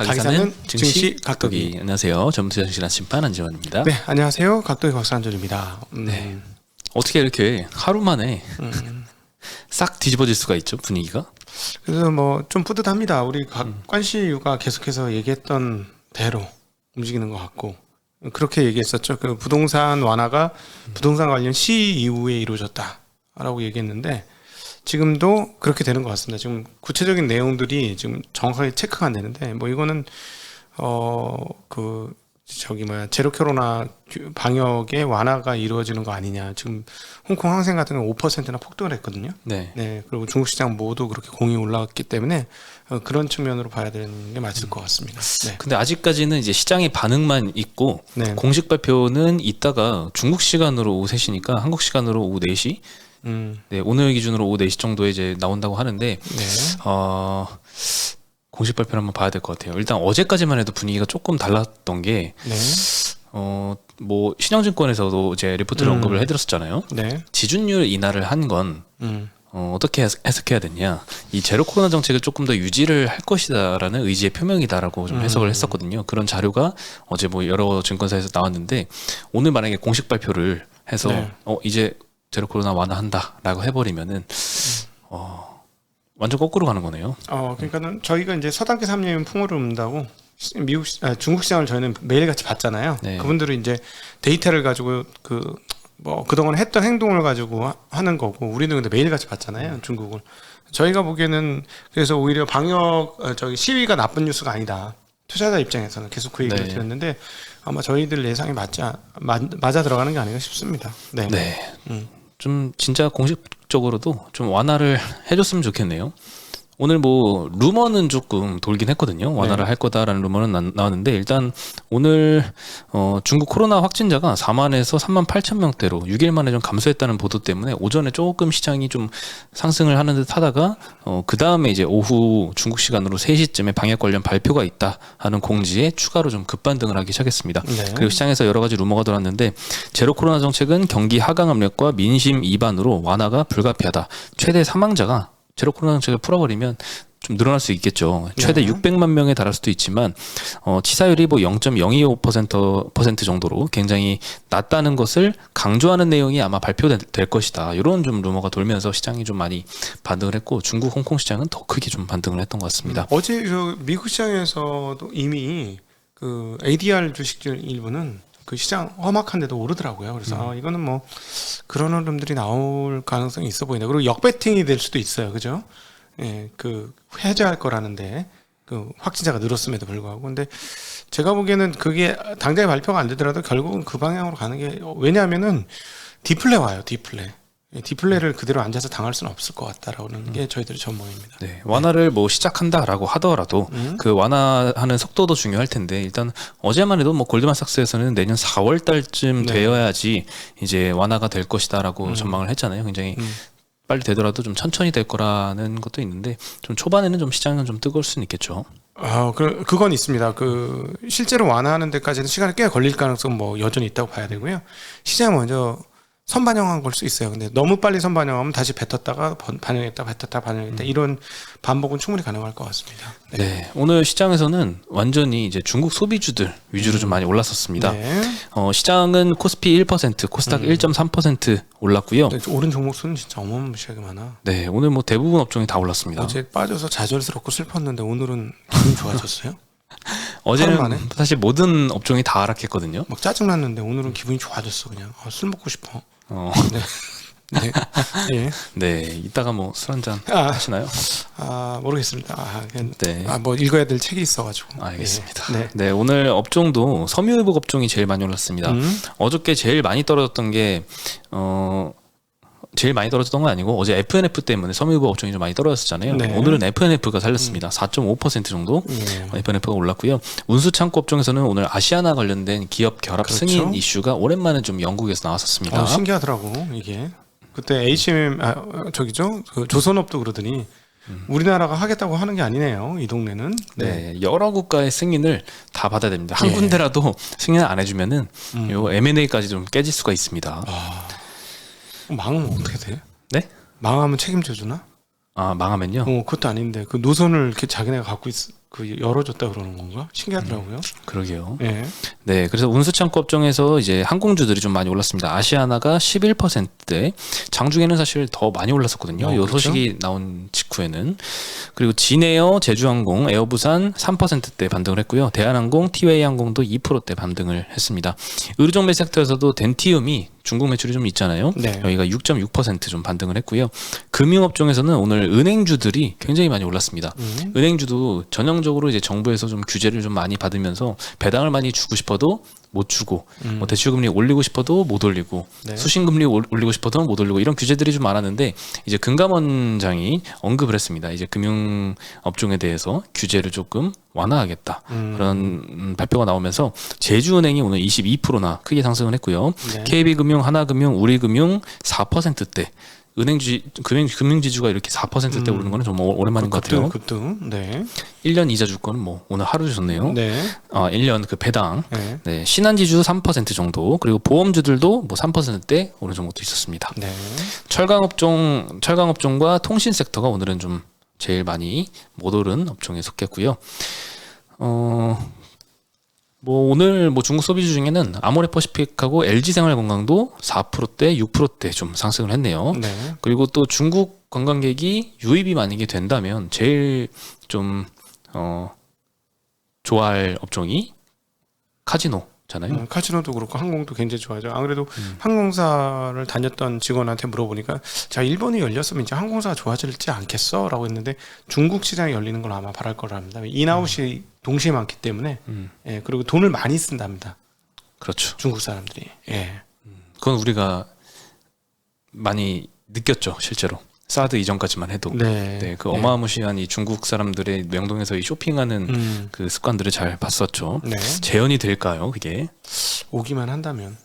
가게 사는 증시 각도기. 각도기. 안녕하세요. 전문투자증시 아침판 안지원입니다. 네, 안녕하세요. 각도기 박사한전입니다. 네. 어떻게 이렇게 하루 만에 싹 뒤집어질 수가 있죠, 분위기가? 그래서 뭐 좀 뿌듯합니다. 우리 관시유가 계속해서 얘기했던 대로 움직이는 것 같고, 그렇게 얘기했었죠. 그 부동산 완화가 부동산 관련 시의 이후에 이루어졌다라고 얘기했는데 지금도 그렇게 되는 것 같습니다. 지금 구체적인 내용들이 지금 정확하게 체크가 안 되는데, 뭐 이거는 제로 코로나 방역의 완화가 이루어지는 거 아니냐. 지금 홍콩 항생 같은 경우 5%나 폭등을 했거든요. 네. 네. 그리고 중국 시장 모두 그렇게 공이 올라갔기 때문에 그런 측면으로 봐야 되는 게 맞을 것 같습니다. 네. 근데 아직까지는 이제 시장의 반응만 있고 네. 공식 발표는 이따가 중국 시간으로 오후 3시니까 한국 시간으로 오후 4시. 네, 오늘 기준으로 오후 4시 정도에 이제 나온다고 하는데 네. 공식 발표를 한번 봐야 될 것 같아요. 일단 어제까지만 해도 분위기가 조금 달랐던 게 네. 뭐 신영증권에서도 이제 리포트를 언급을 해드렸었잖아요. 네. 지준율 인하를 한 건 어떻게 해석해야 되냐? 이 제로 코로나 정책을 조금 더 유지를 할 것이다라는 의지의 표명이다라고 좀 해석을 했었거든요. 그런 자료가 어제 뭐 여러 증권사에서 나왔는데 오늘 만약에 공식 발표를 해서 네. 이제 제로 코로나 완화한다라고 해버리면은 완전 거꾸로 가는 거네요. 그러니까는 저희가 이제 서당계 3년 풍어를 읊는다고 중국 시장을 저희는 매일같이 봤잖아요. 네. 그분들은 이제 데이터를 가지고 그동안 했던 행동을 가지고 하는 거고, 우리는 근데 매일같이 봤잖아요, 중국을. 저희가 보기에는 그래서 오히려 시위가 나쁜 뉴스가 아니다. 투자자 입장에서는 계속 그 얘기를 드렸는데 아마 저희들 예상이 맞아 들어가는 게 아닌가 싶습니다. 네. 네. 좀 진짜 공식적으로도 좀 완화를 해줬으면 좋겠네요. 오늘 뭐 루머는 조금 돌긴 했거든요. 완화를 할 거다라는 루머는 나왔는데 일단 오늘 중국 코로나 확진자가 4만에서 3만 8천 명대로 6일 만에 좀 감소했다는 보도 때문에 오전에 조금 시장이 좀 상승을 하는 듯 하다가 그 다음에 이제 오후 중국 시간으로 3시쯤에 방역 관련 발표가 있다 하는 공지에 추가로 좀 급반등을 하기 시작했습니다. 네. 그리고 시장에서 여러 가지 루머가 돌았는데 제로 코로나 정책은 경기 하강 압력과 민심 이반으로 완화가 불가피하다. 최대 사망자가 제로 코로나 정책을 풀어버리면 좀 늘어날 수 있겠죠. 최대 600만 명에 달할 수도 있지만 치사율이 뭐 0.025% 정도로 굉장히 낮다는 것을 강조하는 내용이 아마 발표될 것이다. 이런 좀 루머가 돌면서 시장이 좀 많이 반등을 했고 중국, 홍콩 시장은 더 크게 좀 반등을 했던 것 같습니다. 어제 미국 시장에서도 이미 그 ADR 주식들 일부는 그 시장 험악한데도 오르더라고요. 그래서 이거는 뭐 그런 흐름들이 나올 가능성이 있어 보인다. 그리고 역배팅이 될 수도 있어요, 그죠? 예, 그 해제할 거라는데 그 확진자가 늘었음에도 불구하고. 근데 제가 보기에는 그게 당장에 발표가 안 되더라도 결국은 그 방향으로 가는 게, 왜냐하면은 디플레 와요, 디플레. 디플레를 그대로 앉아서 당할 수는 없을 것 같다라는 게 저희들의 전망입니다. 네, 완화를 뭐 시작한다라고 하더라도 그 완화하는 속도도 중요할 텐데 일단 어제만 해도 뭐 골드만삭스에서는 내년 4월 달쯤 되어야지 이제 완화가 될 것이다라고 전망을 했잖아요. 굉장히 빨리 되더라도 좀 천천히 될 거라는 것도 있는데 좀 초반에는 좀 시장은 좀 뜨거울 수는 있겠죠. 그건 있습니다. 실제로 완화하는 데까지는 시간이 꽤 걸릴 가능성 뭐 여전히 있다고 봐야 되고요. 시장 먼저 선반영한 걸 수 있어요. 근데 너무 빨리 선반영하면 다시 뱉었다가 반영했다 이런 반복은 충분히 가능할 것 같습니다. 네, 오늘 시장에서는 완전히 이제 중국 소비주들 위주로 좀 많이 올랐었습니다. 네. 시장은 코스피 1%, 코스닥 1.3% 올랐고요. 네, 오른 종목 수는 진짜 어마무시하게 많아. 네, 오늘 뭐 대부분 업종이 다 올랐습니다. 어제 빠져서 좌절스럽고 슬펐는데 오늘은 기분 좋아졌어요? 어제는 사실 모든 업종이 다 하락했거든요. 막 짜증났는데 오늘은 기분이 좋아졌어. 그냥 술 먹고 싶어. 네. 네. 예. 네, 이따가 뭐 술 한잔 하시나요? 모르겠습니다. 네. 뭐 읽어야 될 책이 있어가지고. 알겠습니다. 네. 네, 오늘 업종도 섬유유복 업종이 제일 많이 올랐습니다. 어저께 제일 많이 떨어졌던 게 제일 많이 떨어졌던 건 아니고 어제 FNF 때문에 섬유유복 업종이 좀 많이 떨어졌잖아요. 네. 오늘은 FNF가 살렸습니다. 4.5% 정도 FNF가 올랐고요. 운수창고 업종에서는 오늘 아시아나 관련된 기업 결합 승인 이슈가 오랜만에 좀 영국에서 나왔었습니다. 신기하더라고 이게. 그때 H&M 그 조선업도 그러더니 우리나라가 하겠다고 하는 게 아니네요. 이 동네는. 네, 여러 국가의 승인을 다 받아야 됩니다. 한 군데라도 승인을 안 해주면은 요 M&A까지 좀 깨질 수가 있습니다. 망하면 어떻게 돼? 네? 망하면 책임져 주나? 망하면요? 그것도 아닌데 그 노선을 이렇게 자기네가 갖고 그 열어줬다 그러는 건가? 신기하더라고요. 그러게요. 예. 네, 그래서 운수창고 업종에서 이제 항공주들이 좀 많이 올랐습니다. 아시아나가 11%대, 장중에는 사실 더 많이 올랐었거든요. 이 그렇죠? 소식이 나온 직후에는. 그리고 진에어, 제주항공, 에어부산 3%대 반등을 했고요. 대한항공, 티웨이항공도 2%대 반등을 했습니다. 의료정밀 섹터에서도 덴티움이 중국 매출이 좀 있잖아요. 네. 여기가 6.6%좀 반등을 했고요. 금융업종에서는 오늘 은행주들이 굉장히 많이 올랐습니다. 은행주도 전형적으로 이제 정부에서 좀 규제를 좀 많이 받으면서 배당을 많이 주고 싶어도 못 주고, 뭐 대출금리 올리고 싶어도 못 올리고, 네. 수신금리 올리고 싶어도 못 올리고 이런 규제들이 좀 많았는데 이제 금감원장이 언급을 했습니다. 이제 금융업종에 대해서 규제를 조금 완화하겠다 그런 발표가 나오면서 제주은행이 오늘 22%나 크게 상승을 했고요. 네. KB금융, 하나금융, 우리금융 4%대. 금융지주가 이렇게 4%대 오르는 거는 정말 오랜만인 것 같아요. 급등. 네. 1년 이자 주권은 뭐 오늘 하루 주셨네요. 네. 1년 그 배당. 네. 네, 신한지주 3% 정도, 그리고 보험주들도 뭐 3%대 오른 정도 있었습니다. 네. 철강업종과 통신 섹터가 오늘은 좀 제일 많이 못 오른 업종에 속했고요. 뭐 오늘 뭐 중국 소비주 중에는 아모레퍼시픽하고 LG생활건강도 4%대, 6%대 좀 상승을 했네요. 네. 그리고 또 중국 관광객이 유입이 만약에 된다면 제일 좀 좋아할 업종이 카지노잖아요. 카지노도 그렇고 항공도 굉장히 좋아하죠. 안 그래도 항공사를 다녔던 직원한테 물어보니까 자, 일본이 열렸으면 이제 항공사가 좋아질지 않겠어? 라고 했는데 중국 시장이 열리는 걸 아마 바랄 거랍니다. 인아웃이 동시에 많기 때문에 예, 그리고 돈을 많이 쓴답니다. 그렇죠. 중국 사람들이. 예. 그건 우리가 많이 느꼈죠, 실제로. 사드 이전까지만 해도. 네. 그 어마무시한 이 중국 사람들의 명동에서 이 쇼핑하는 그 습관들을 잘 봤었죠. 네. 재현이 될까요, 그게? 오기만 한다면.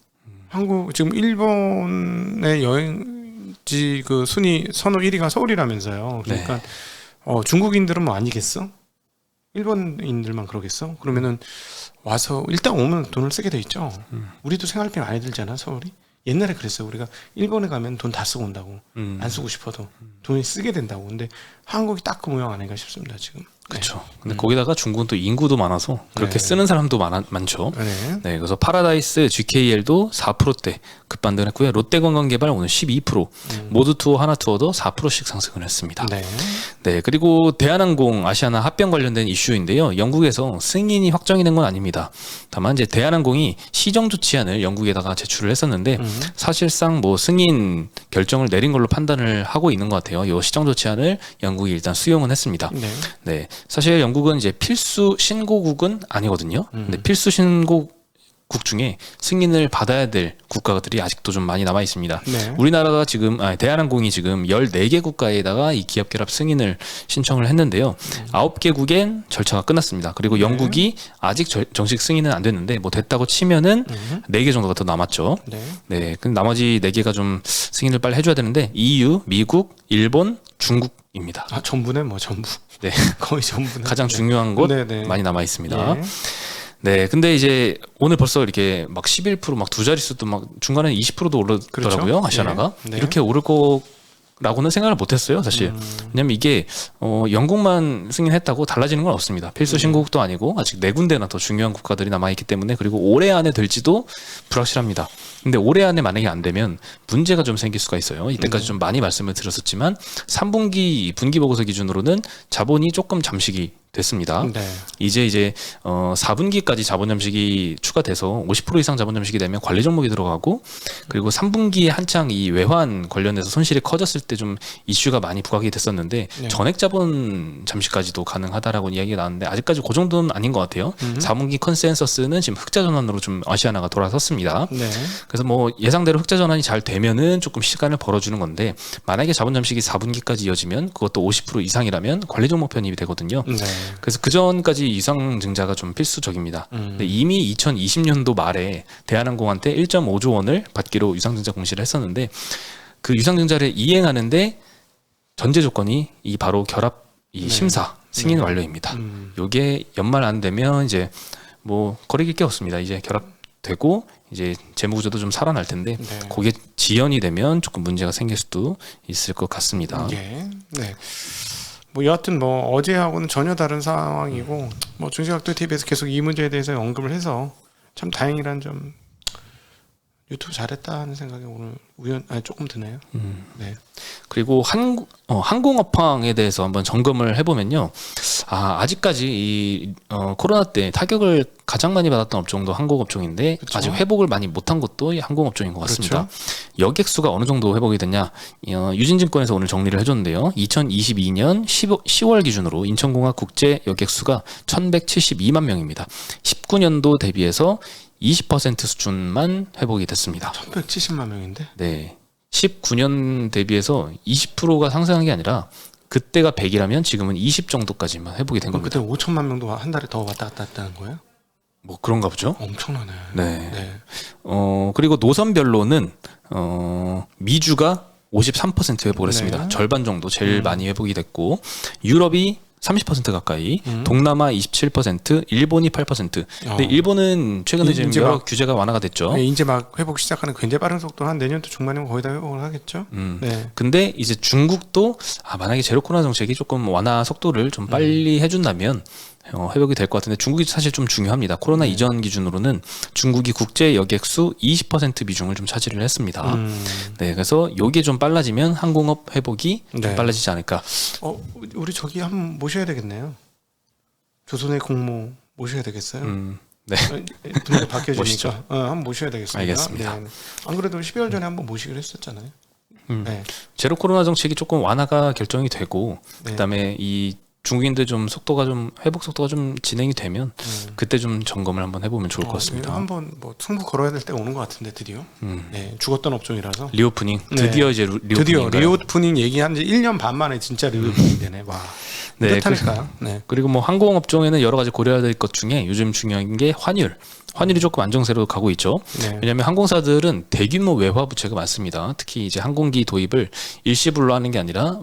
한국 지금 일본의 여행지 그 순위 선호 1위가 서울이라면서요. 그러니까 중국인들은 뭐 아니겠어? 일본인들만 그러겠어? 그러면은 와서 일단 오면 돈을 쓰게 돼 있죠. 우리도 생활비 많이 들잖아, 서울이. 옛날에 그랬어요. 우리가 일본에 가면 돈 다 쓰고 온다고. 안 쓰고 싶어도 돈을 쓰게 된다고. 근데 한국이 딱 그 모양 아닌가 싶습니다, 지금. 그렇죠. 근데 거기다가 중국은 또 인구도 많아서 그렇게 쓰는 사람도 많죠. 네. 네, 그래서 파라다이스, GKL도 4%대 급반등을 했고요. 롯데관광개발 오늘 12%, 모두투어, 하나투어도 4%씩 상승을 했습니다. 네. 네, 그리고 대한항공, 아시아나 합병 관련된 이슈인데요. 영국에서 승인이 확정이 된 건 아닙니다. 다만 이제 대한항공이 시정 조치안을 영국에다가 제출을 했었는데 사실상 뭐 승인 결정을 내린 걸로 판단을 하고 있는 것 같아요. 이 시정 조치안을 영국이 일단 수용은 했습니다. 네. 네, 사실 영국은 이제 필수 신고국은 아니거든요. 근데 필수 신고국 중에 승인을 받아야 될 국가들이 아직도 좀 많이 남아 있습니다. 네. 우리나라가 지금 대한항공이 지금 14개 국가에다가 이 기업 결합 승인을 신청을 했는데요. 9개국엔 절차가 끝났습니다. 그리고 영국이 아직 정식 승인은 안 됐는데 뭐 됐다고 치면은 4개 정도가 더 남았죠. 네. 네, 근데 나머지 4개가 좀 승인을 빨리 해줘야 되는데 EU, 미국, 일본, 중국입니다. 아, 전부네, 뭐 전부. 네, 거의 전부네. 가장 중요한 곳 네. 많이 남아 있습니다. 네. 네, 근데 이제 오늘 벌써 이렇게 막 11%, 막 두 자릿수도 막 중간에 20%도 오르더라고요. 그렇죠? 아시아나가. 네. 이렇게 오를 거라고는 생각을 못했어요, 사실. 왜냐면 이게 영국만 승인했다고 달라지는 건 없습니다. 필수 신고국도 아니고 아직 4군데나 더 중요한 국가들이 남아 있기 때문에, 그리고 올해 안에 될지도 불확실합니다. 근데 올해 안에 만약에 안 되면 문제가 좀 생길 수가 있어요. 이때까지 좀 많이 말씀을 드렸었지만 3분기 분기 보고서 기준으로는 자본이 조금 잠식이 됐습니다. 네. 이제 4분기까지 자본 잠식이 추가돼서 50% 이상 자본 잠식이 되면 관리 종목이 들어가고, 그리고 3분기에 한창 이 외환 관련해서 손실이 커졌을 때 좀 이슈가 많이 부각이 됐었는데 네. 전액 자본 잠식까지도 가능하다라고 이야기가 나왔는데 아직까지 그 정도는 아닌 것 같아요. 4분기 컨센서스는 지금 흑자 전환으로 좀 아시아나가 돌아섰습니다. 네. 그래서 뭐 예상대로 흑자 전환이 잘 되면은 조금 시간을 벌어주는 건데, 만약에 자본 잠식이 4분기까지 이어지면 그것도 50% 이상이라면 관리 종목 편입이 되거든요. 네. 그래서 그 전까지 유상증자가 좀 필수적입니다. 근데 이미 2020년도 말에 대한항공한테 1.5조 원을 받기로 유상증자 공시를 했었는데, 그 유상증자를 이행하는데 전제 조건이 이 바로 결합 이 심사 승인 완료입니다. 요게 연말 안 되면 이제 뭐 거리길 게 없습니다. 이제 결합되고 이제 재무구조도 좀 살아날 텐데 그게 지연이 되면 조금 문제가 생길 수도 있을 것 같습니다. 예. 네. 뭐 여하튼 뭐 어제하고는 전혀 다른 상황이고 뭐 중시각도 TV에서 계속 이 문제에 대해서 언급을 해서 참 다행이란 점 유튜브 잘했다 하는 생각이 오늘 조금 드네요. 네. 그리고 항공업황에 대해서 한번 점검을 해보면요. 아직까지 이 코로나 때 타격을 가장 많이 받았던 업종도 항공업종인데 그쵸? 아직 회복을 많이 못한 것도 이 항공업종인 것 같습니다. 여객수가 어느 정도 회복이 됐냐? 유진증권에서 오늘 정리를 해줬는데요. 2022년 10월 기준으로 인천공항 국제 여객수가 1,172만 명입니다. 19년도 대비해서 20% 수준만 회복이 됐습니다. 1,170만 명인데? 네. 19년 대비해서 20%가 상승한 게 아니라 그때가 100이라면 지금은 20 정도까지만 회복이 된 겁니다. 그때 5천만 명도 한 달에 더 왔다 갔다 했다는 거예요? 뭐 그런가 보죠. 엄청나네. 네. 네. 그리고 노선별로는 미주가 53% 회복을 했습니다. 네. 절반 정도 제일 많이 회복이 됐고 유럽이 30% 가까이, 동남아 27%, 일본이 8%. 근데 일본은 최근에 지금 이제 여러 규제가 완화가 됐죠. 네, 이제 막 회복 시작하는 굉장히 빠른 속도 한 내년도 중반이면 거의 다 회복을 하겠죠. 네. 근데 이제 중국도 만약에 제로 코로나 정책이 조금 완화 속도를 좀 빨리 해준다면 회복이 될 것 같은데 중국이 사실 좀 중요합니다. 코로나 이전 기준으로는 중국이 국제 여객수 20% 비중을 좀 차지를 했습니다. 네, 그래서 요게 좀 빨라지면 항공업 회복이 좀 네. 빨라지지 않을까. 우리 저기 한번 모셔야 되겠네요. 조선의 공모 모셔야 되겠어요. 네. 분위기 바뀌어지니까 모시죠. 한번 모셔야 되겠습니다. 알겠습니다. 네. 안 그래도 12월 전에 한번 모시기로 했었잖아요. 네. 제로 코로나 정책이 조금 완화가 결정이 되고 네. 그다음에 이 중국인들 좀 속도가 좀 회복 속도가 좀 진행이 되면 그때 좀 점검을 한번 해보면 좋을 것 같습니다. 한번 뭐 승부 걸어야 될 때가 오는 것 같은데 드디어. 네, 죽었던 업종이라서. 리오프닝 드디어 네. 이제 드디어 리오프닝인가요? 리오프닝 얘기한 지 1년 반 만에 진짜 리오프닝 되네. 와. 네, 뜻하니까. 네. 그리고 뭐 항공업종에는 여러 가지 고려해야 될 것 중에 요즘 중요한 게 환율이 조금 안정세로 가고 있죠. 네. 왜냐하면 항공사들은 대규모 외화 부채가 많습니다. 특히 이제 항공기 도입을 일시불로 하는 게 아니라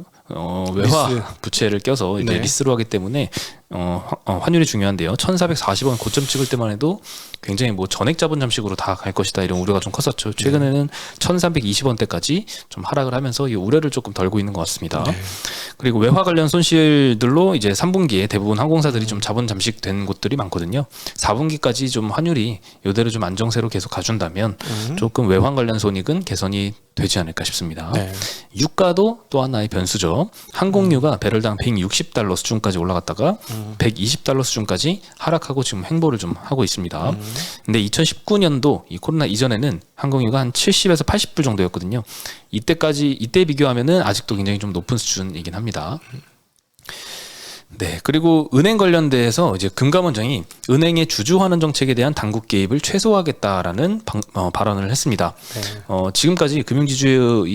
외화 리스. 부채를 껴서 이제 네. 리스로 하기 때문에 환율이 중요한데요. 1,440원 고점 찍을 때만 해도 굉장히 뭐 전액 자본 잠식으로 다 갈 것이다 이런 우려가 좀 컸었죠. 최근에는 1,320원대까지 좀 하락을 하면서 이 우려를 조금 덜고 있는 것 같습니다. 네. 그리고 외화 관련 손실들로 이제 3분기에 대부분 항공사들이 좀 자본 잠식된 곳들이 많거든요. 4분기까지 좀 환율이 이대로 좀 안정세로 계속 가준다면 조금 외환 관련 손익은 개선이 되지 않을까 싶습니다. 네. 유가도 또 하나의 변수죠. 항공유가 배럴당 160달러 수준까지 올라갔다가 120달러 수준까지 하락하고 지금 횡보를 좀 하고 있습니다. 근데 2019년도 이 코로나 이전에는 항공유가 한 70에서 80불 정도였거든요. 이때 비교하면은 아직도 굉장히 좀 높은 수준이긴 합니다. 네, 그리고 은행 관련돼서 이제 금감원장이 은행의 주주 환원 정책에 대한 당국 개입을 최소화하겠다라는 발언을 했습니다. 네. 지금까지 금융지주의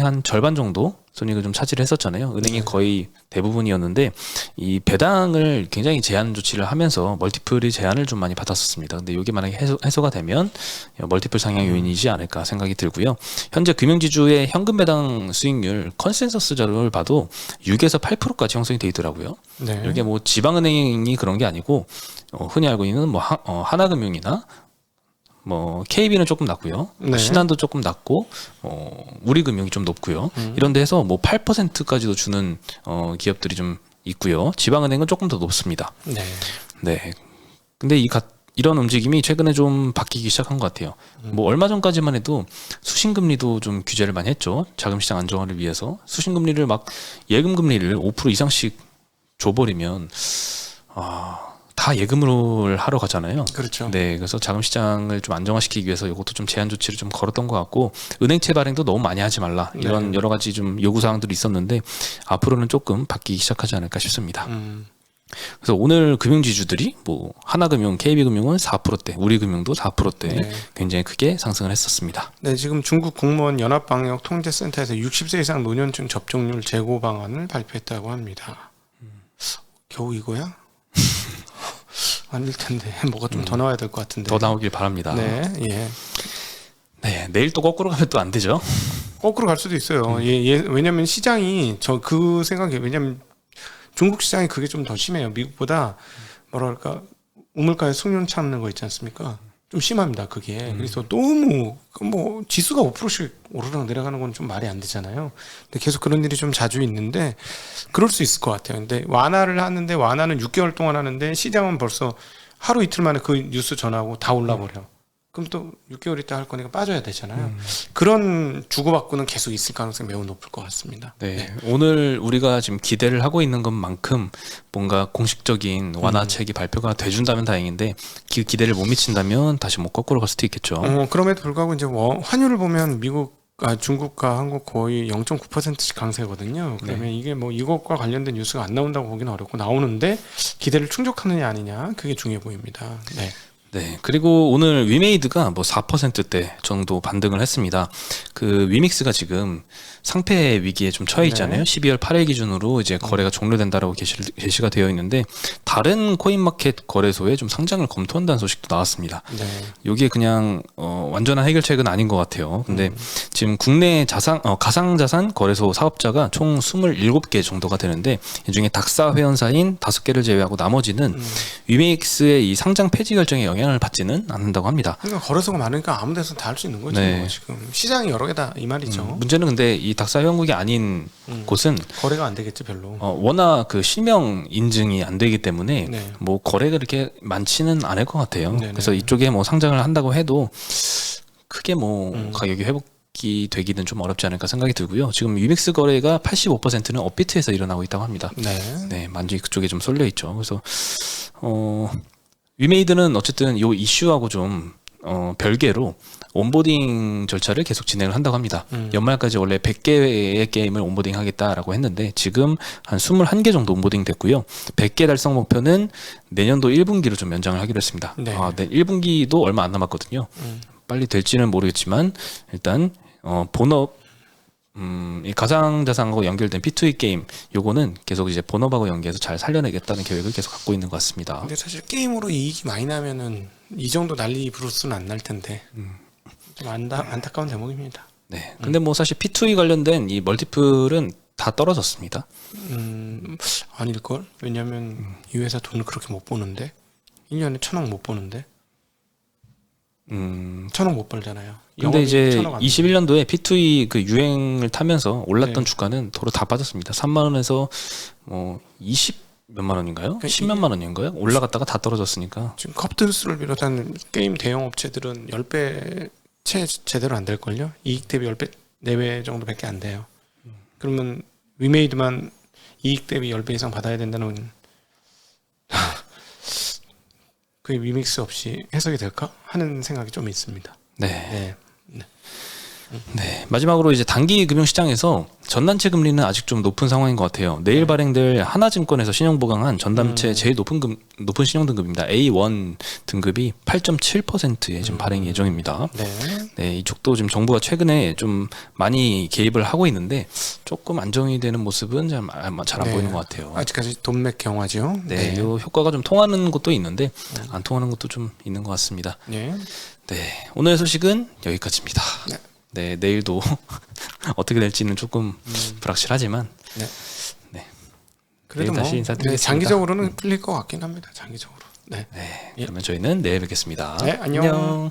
한 절반 정도 손익을 좀 차지를 했었잖아요. 은행이 거의 대부분이었는데 이 배당을 굉장히 제한 조치를 하면서 멀티플이 제한을 좀 많이 받았었습니다. 근데 이게 만약에 해소가 되면 멀티플 상향 요인이지 않을까 생각이 들고요. 현재 금융지주의 현금 배당 수익률 컨센서스 자료를 봐도 6에서 8%까지 형성이 돼 있더라고요. 네. 이게 뭐 지방은행이 그런 게 아니고 흔히 알고 있는 뭐 하나금융이나 뭐 KB는 조금 낮고요. 네. 신한도 조금 낮고 우리금융이 좀 높고요. 이런 데서 뭐 8%까지도 주는 기업들이 좀 있고요. 지방은행은 조금 더 높습니다. 네. 네. 근데 이런 움직임이 최근에 좀 바뀌기 시작한 것 같아요. 뭐 얼마 전까지만 해도 수신금리도 좀 규제를 많이 했죠. 자금시장 안정화를 위해서 수신금리를 막 예금금리를 5% 이상씩 줘버리면 다 예금을 하러 가잖아요. 그렇죠. 네, 그래서 자금 시장을 좀 안정화시키기 위해서 이것도 좀 제한 조치를 좀 걸었던 것 같고 은행채 발행도 너무 많이 하지 말라 이런 여러 가지 좀 요구 사항들이 있었는데 앞으로는 조금 바뀌기 시작하지 않을까 싶습니다. 그래서 오늘 금융지주들이 뭐 하나금융, KB금융은 4%대, 우리금융도 4%대 네. 굉장히 크게 상승을 했었습니다. 네, 지금 중국 공무원 연합방역통제센터에서 60세 이상 노년층 접종률 재고 방안을 발표했다고 합니다. 겨우 이거야? 아닐 텐데 뭐가 좀 더 나와야 될 것 같은데. 더 나오길 바랍니다. 네, 예. 네, 내일 또 거꾸로 가면 또 안 되죠. 거꾸로 갈 수도 있어요. 왜냐면 시장이 왜냐면 중국 시장이 그게 좀 더 심해요. 미국보다 뭐랄까 우물가에 숭늉 참는 거 있지 않습니까? 좀 심합니다. 그게. 그래서 너무 뭐 지수가 5%씩 오르락 내려가는 건 좀 말이 안 되잖아요. 근데 계속 그런 일이 좀 자주 있는데 그럴 수 있을 것 같아요. 근데 완화를 하는데 완화는 6개월 동안 하는데 시장은 벌써 하루 이틀 만에 그 뉴스 전하고 다 올라버려. 그럼 또 6개월 있다 할 거니까 빠져야 되잖아요. 그런 주고받고는 계속 있을 가능성이 매우 높을 것 같습니다. 네, 오늘 우리가 지금 기대를 하고 있는 것만큼 뭔가 공식적인 완화책이 발표가 돼준다면 다행인데 그 기대를 못 미친다면 다시 뭐 거꾸로 갈 수도 있겠죠. 그럼에도 불구하고 이제 환율을 보면 중국과 한국 거의 0.9%씩 강세거든요. 그러면 이게 뭐 이것과 관련된 뉴스가 안 나온다고 보기는 어렵고 나오는데 기대를 충족하느냐 아니냐 그게 중요해 보입니다. 네. 네. 그리고 오늘 위메이드가 뭐 4%대 정도 반등을 했습니다. 그 위믹스가 지금 상패 위기에 좀 처해 있잖아요. 12월 8일 기준으로 이제 거래가 종료된다라고 게시가 되어 있는데 다른 코인마켓 거래소에 좀 상장을 검토한다는 소식도 나왔습니다. 네. 여기에 그냥 완전한 해결책은 아닌 것 같아요. 근데 지금 국내 가상자산 거래소 사업자가 총 27개 정도가 되는데 이 중에 닥사 회원사인 5개를 제외하고 나머지는 위메익스의 이 상장 폐지 결정에 영향을 받지는 않는다고 합니다. 그러니까 거래소가 많으니까 아무 데서 다 할 수 있는 거죠. 네. 뭐 지금 시장이 여러 개다 이 말이죠. 문제는 근데 이 닥사 회원국이 아닌 곳은 거래가 안 되겠지 별로. 워낙 그 실명 인증이 안 되기 때문에 네. 뭐 거래가 그렇게 많지는 않을 것 같아요. 네네. 그래서 이쪽에 뭐 상장을 한다고 해도 크게 뭐 가격이 회복이 되기는 좀 어렵지 않을까 생각이 들고요. 지금 위믹스 거래가 85%는 업비트에서 일어나고 있다고 합니다. 네. 네, 많이 그쪽에 좀 쏠려 있죠. 그래서 위메이드는 어쨌든 요 이슈하고 좀 별개로 온보딩 절차를 계속 진행을 한다고 합니다. 연말까지 원래 100개의 게임을 온보딩 하겠다라고 했는데 지금 한 21개 정도 온보딩 됐고요. 100개 달성 목표는 내년도 1분기로 좀 연장을 하기로 했습니다. 네. 네, 1분기도 얼마 안 남았거든요. 빨리 될지는 모르겠지만 일단 본업 이 가상자산하고 연결된 P2E 게임 요거는 계속 이제 본업하고 연계해서 잘 살려내겠다는 계획을 계속 갖고 있는 것 같습니다. 근데 사실 게임으로 이익이 많이 나면은 이 정도 난리 부를 수는 안 날 텐데 좀 안타까운 대목입니다. 네. 근데 뭐 사실 P2E 관련된 이 멀티플은 다 떨어졌습니다. 아닐걸? 왜냐면 이 회사 돈을 그렇게 못 버는데 1년에 1,000억 못 버는데 1,000억 못 벌잖아요. 근데 이제 1,000억 안 21년도에 P2E 그 유행을 타면서 올랐던 네. 주가는 도로 다 빠졌습니다. 3만 원에서 뭐 20 몇만 원인가요? 10몇만 원인가요? 올라갔다가 다 떨어졌으니까. 지금 컵드스를 비롯한 게임 대형 업체들은 10배 채 제대로 안 될걸요? 이익 대비 10배, 4배 정도밖에 안 돼요. 그러면 위메이드만 이익 대비 10배 이상 받아야 된다는 그게 위믹스 없이 해석이 될까? 하는 생각이 좀 있습니다. 네. 네. 네. 마지막으로 이제 단기 금융시장에서 전단체 금리는 아직 좀 높은 상황인 것 같아요. 내일 발행될 하나증권에서 신용보강한 전단체 제일 높은 신용 등급입니다. A1 등급이 8.7%에 지금 발행 예정입니다. 네. 네, 이쪽도 지금 정부가 최근에 좀 많이 개입을 하고 있는데 조금 안정이 되는 모습은 잘 안 보이는 것 같아요. 아직까지 돈맥 경화죠. 네, 이 효과가 좀 통하는 것도 있는데 안 통하는 것도 좀 있는 것 같습니다. 네. 네, 오늘 소식은 여기까지입니다. 네. 네, 내일도 어떻게 될지는 조금 불확실하지만 네. 네. 그래도 내일 다시 뭐 인사드리겠습니다. 장기적으로는 풀릴 것 같긴 합니다. 장기적으로. 네. 네, 예. 그러면 저희는 내일 뵙겠습니다. 네, 안녕.